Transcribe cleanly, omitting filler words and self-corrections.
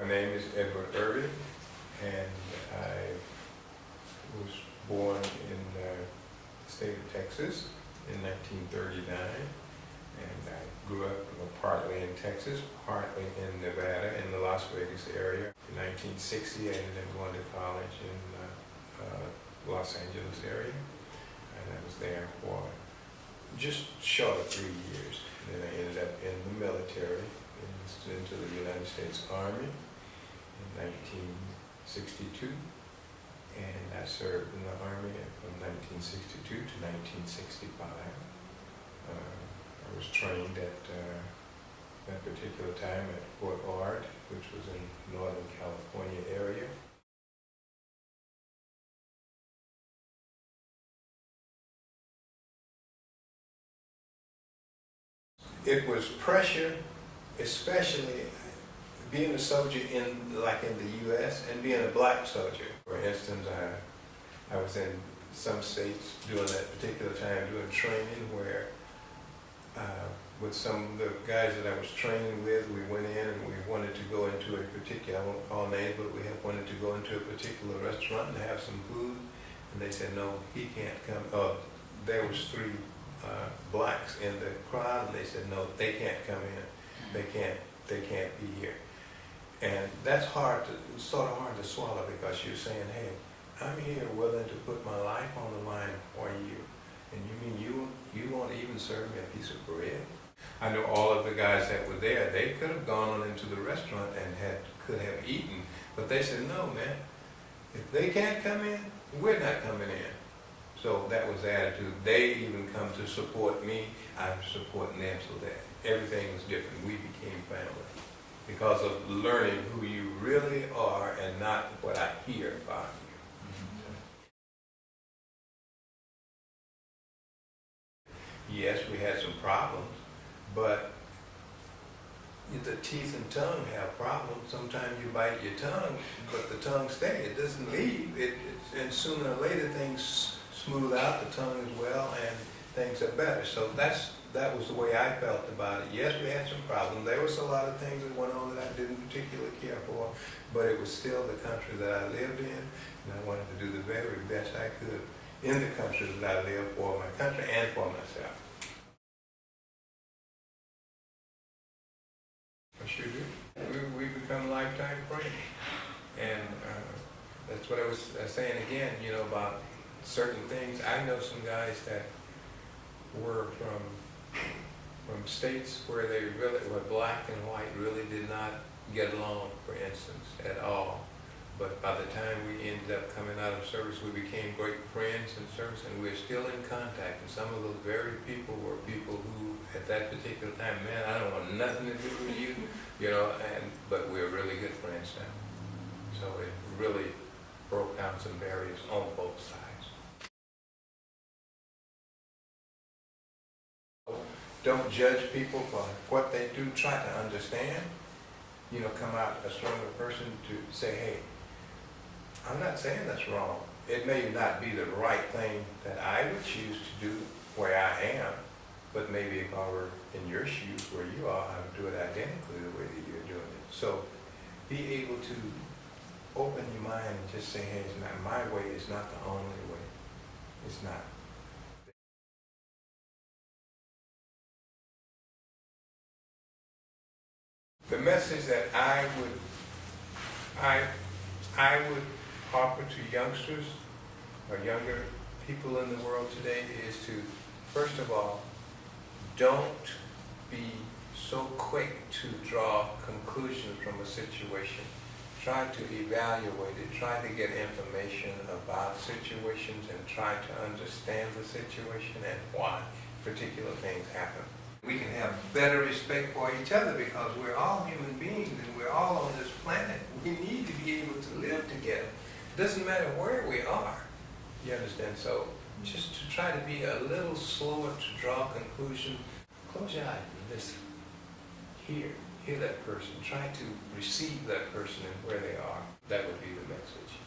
My name is Edward Irving, and I was born in the state of Texas in 1939, and I grew up partly in Texas, partly in Nevada, in the Las Vegas area. In 1960, I ended up going to college in Los Angeles area, and I was there for just short of 3 years. And then I ended up in the military, into the United States Army in 1962, and I served in the Army from 1962 to 1965. I was trained at that particular time at Fort Ord, which was in Northern California area. It was pressure, especially being a soldier in the U.S. and being a black soldier. For instance, I was in some states during that particular time doing training where with some of the guys that I was training with, we went in and we wanted to go into a particular, I won't call names, but we wanted to go into a particular restaurant and have some food, and they said, no, he can't come. There was 3 blacks in the crowd, and they said, no, they can't come in. They can't be here. And that's sort of hard to swallow, because you're saying, hey, I'm here willing to put my life on the line for you. And you mean you won't even serve me a piece of bread? I know all of the guys that were there, they could have gone on into the restaurant and could have eaten, but they said, no, man, if they can't come in, we're not coming in. So that was the attitude. They even come to support me, I'm supporting them, so that everything was different. We became family because of learning who you really are and not what I hear about you. Yes, we had some problems, but the teeth and tongue have problems. Sometimes you bite your tongue, but the tongue stays. It doesn't leave. And sooner or later things smooth out, the tongue as well, and things are better. So that was the way I felt about it. Yes, we had some problems. There was a lot of things that went on that I didn't particularly care for, but it was still the country that I lived in, and I wanted to do the very best I could in the country that I lived for, my country and for myself. I sure do. We become lifetime friends, and that's what I was saying again, about certain things. I know some guys that were from states where where black and white really did not get along, for instance, at all. But by the time we ended up coming out of service, we became great friends in service, and we're still in contact. And some of those very people were people who, at that particular time, man, I don't want nothing to do with you, but we're really good friends now. So it really broke down some barriers on both sides. Don't judge people for what they do. Try to understand. Come out a stronger person to say, hey, I'm not saying that's wrong. It may not be the right thing that I would choose to do where I am, but maybe if I were in your shoes where you are, I would do it identically the way that you're doing it. So be able to open your mind and just say, hey, it's not my way, it's not the only way. It's not. The message that I would offer to youngsters or younger people in the world today is to, first of all, don't be so quick to draw conclusions from a situation. Try to evaluate it, try to get information about situations, and try to understand the situation and why particular things happen. We can have better respect for each other because we're all human beings and we're all on this planet. We need to be able to live together. It doesn't matter where we are. You understand? So just to try to be a little slower to draw conclusions. Close your eyes and listen. Hear that person. Try to receive that person and where they are. That would be the message.